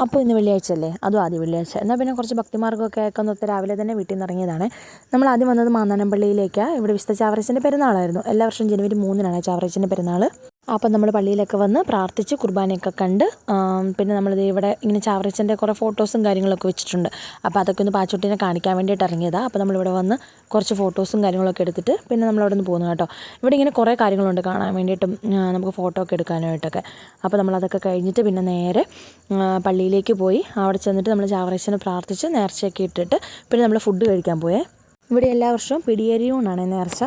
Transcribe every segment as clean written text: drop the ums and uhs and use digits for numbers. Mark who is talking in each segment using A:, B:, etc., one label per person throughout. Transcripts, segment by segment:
A: അപ്പോൾ ഇന്ന് വെള്ളിയാഴ്ചയല്ലേ, അതും ആദ്യ വെള്ളിയാഴ്ച. എന്നാൽ പിന്നെ കുറച്ച് ഭക്തിമാർഗ്ഗമൊക്കെ ആക്കുന്നൊക്കെ രാവിലെ തന്നെ വീട്ടിൽ നിന്ന് ഇറങ്ങിയതാണ്. നമ്മൾ ആദ്യം വന്നത് മാന്നാനം പള്ളിയിലേക്കാണ്. ഇവിടെ വിശുദ്ധ ചാവറയച്ചൻ്റെ പെരുന്നാളായിരുന്നു. എല്ലാ വർഷവും ജനുവരി 3-നാണ് ചാവറയച്ചൻ്റെ പെരുന്നാൾ. അപ്പം നമ്മൾ പള്ളിയിലൊക്കെ വന്ന് പ്രാർത്ഥിച്ച് കുർബാനയൊക്കെ കണ്ട് പിന്നെ നമ്മളിത് ഇവിടെ ഇങ്ങനെ ചാവറയച്ചൻ്റെ കുറേ ഫോട്ടോസും കാര്യങ്ങളൊക്കെ വെച്ചിട്ടുണ്ട്. അപ്പോൾ അതൊക്കെ ഒന്ന് പാച്ചുട്ടിനെ കാണിക്കാൻ വേണ്ടിയിട്ട് ഇറങ്ങിയതാണ്. അപ്പോൾ നമ്മളിവിടെ വന്ന് കുറച്ച് ഫോട്ടോസും കാര്യങ്ങളൊക്കെ എടുത്തിട്ട് പിന്നെ നമ്മളവിടെ നിന്ന് പോകുന്നു കേട്ടോ. ഇവിടെ ഇങ്ങനെ കുറേ കാര്യങ്ങളുണ്ട് കാണാൻ വേണ്ടിയിട്ടും നമുക്ക് ഫോട്ടോ ഒക്കെ എടുക്കാനായിട്ടൊക്കെ. അപ്പോൾ നമ്മളതൊക്കെ കഴിഞ്ഞിട്ട് പിന്നെ നേരെ പള്ളിയിലേക്ക് പോയി. അവിടെ ചെന്നിട്ട് നമ്മൾ ചാവറയച്ചനെ പ്രാർത്ഥിച്ച് നേർച്ചയൊക്കെ ഇട്ടിട്ട് പിന്നെ നമ്മൾ ഫുഡ് കഴിക്കാൻ പോയേ. ഇവിടെ എല്ലാ വർഷവും പിടിയരിയൂണാണ് നേർച്ച.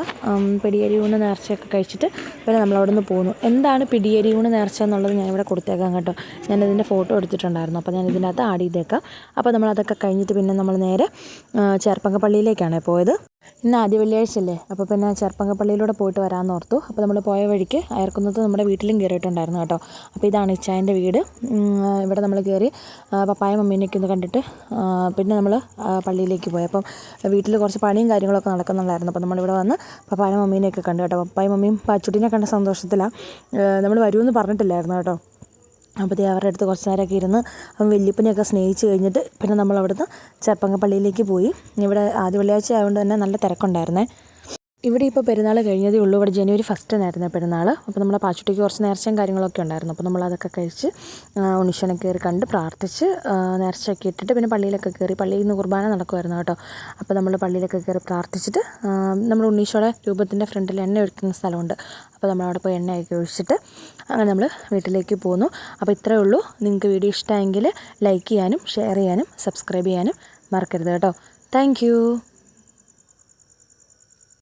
A: പിടിയരിയൂണ് നേർച്ചയൊക്കെ കഴിച്ചിട്ട് പിന്നെ നമ്മളവിടെ നിന്ന് പോകുന്നു. എന്താണ് പിടിയരിയൂണ് നേർച്ച എന്നുള്ളത് ഞാനിവിടെ കൊടുത്തേക്കാം കേട്ടോ. ഞാനിതിൻ്റെ ഫോട്ടോ എടുത്തിട്ടുണ്ടായിരുന്നു. അപ്പോൾ ഞാൻ ഇതിൻ്റെ അകത്ത് ആഡ് ചെയ്തേക്കാം. അപ്പോൾ നമ്മളതൊക്കെ കഴിഞ്ഞിട്ട് പിന്നെ നമ്മൾ നേരെ ചേർപ്പങ്ക പള്ളിയിലേക്കാണ് പോയത്. ഇന്ന് ആദ്യ വെള്ളിയാഴ്ചയല്ലേ, അപ്പോൾ പിന്നെ ചേർപ്പങ്ക പള്ളിയിലൂടെ പോയിട്ട് വരാമെന്ന് ഓർത്തു. അപ്പോൾ നമ്മൾ പോയ വഴിക്ക് അയർക്കുന്നത്ത് നമ്മുടെ വീട്ടിലും കയറിയിട്ടുണ്ടായിരുന്നു കേട്ടോ. അപ്പോൾ ഇതാണ് ഇച്ചായൻ്റെ വീട്. ഇവിടെ നമ്മൾ കയറി പപ്പായും മമ്മീനെയൊക്കെ ഒന്ന് കണ്ടിട്ട് പിന്നെ നമ്മൾ പള്ളിയിലേക്ക് പോയി. അപ്പം വീട്ടിൽ കുറച്ച് പണിയും കാര്യങ്ങളൊക്കെ നടക്കുന്നുണ്ടായിരുന്നു. അപ്പോൾ നമ്മളിവിടെ വന്ന് പപ്പായും മമ്മീനെയൊക്കെ കണ്ടു കേട്ടോ. പപ്പായും മമ്മിയും പാച്ചുട്ടിനെ കണ്ട സന്തോഷത്തിലാണ്. നമ്മൾ വരുമെന്ന് പറഞ്ഞിട്ടില്ലായിരുന്നു കേട്ടോ. അപ്പോൾ അവരുടെ അടുത്ത് കുറച്ച് നേരമൊക്കെ ഇരുന്ന് വല്യപ്പനെയൊക്കെ സ്നേഹിച്ച് കഴിഞ്ഞിട്ട് പിന്നെ നമ്മളവിടുന്ന് ചേർപ്പങ്ക പള്ളിയിലേക്ക് പോയി. ഇവിടെ ആദ്യ വെള്ളിയാഴ്ച ആയതുകൊണ്ട് തന്നെ നല്ല തിരക്കുണ്ടായിരുന്നേ. ഇവിടെ ഇപ്പോൾ പെരുന്നാൾ കഴിഞ്ഞതേ ഉള്ളൂ. ഇവിടെ ജനുവരി 1-നായിരുന്നു പെരുന്നാൾ. അപ്പോൾ നമ്മളെ പാച്ചുട്ടിക്ക് കുറച്ച് നേർച്ചയും കാര്യങ്ങളൊക്കെ ഉണ്ടായിരുന്നു. അപ്പോൾ നമ്മളതൊക്കെ കഴിച്ച് ഉണ്ണീശനെ കയറി കണ്ട് പ്രാർത്ഥിച്ച് നേർച്ചയൊക്കെ ഇട്ടിട്ട് പിന്നെ പള്ളിയിലൊക്കെ കയറി. പള്ളിയിൽ നിന്ന് കുർബാന നടക്കുമായിരുന്നു കേട്ടോ. അപ്പോൾ നമ്മൾ പള്ളിയിലൊക്കെ കയറി പ്രാർത്ഥിച്ചിട്ട് നമ്മൾ ഉണ്ണീശോയുടെ രൂപത്തിൻ്റെ ഫ്രണ്ടിൽ എണ്ണ ഒഴിക്കുന്ന സ്ഥലമുണ്ട്. അപ്പോൾ നമ്മളവിടെ പോയി എണ്ണയൊക്കെ ഒഴിച്ചിട്ട് അങ്ങനെ നമ്മൾ വീട്ടിലേക്ക് പോന്നു. അപ്പോൾ ഇത്രയേ ഉള്ളൂ. നിങ്ങൾക്ക് വീഡിയോ ഇഷ്ടമായെങ്കിൽ ലൈക്ക് ചെയ്യാനും ഷെയർ ചെയ്യാനും സബ്സ്ക്രൈബ് ചെയ്യാനും മറക്കരുത് കേട്ടോ. താങ്ക്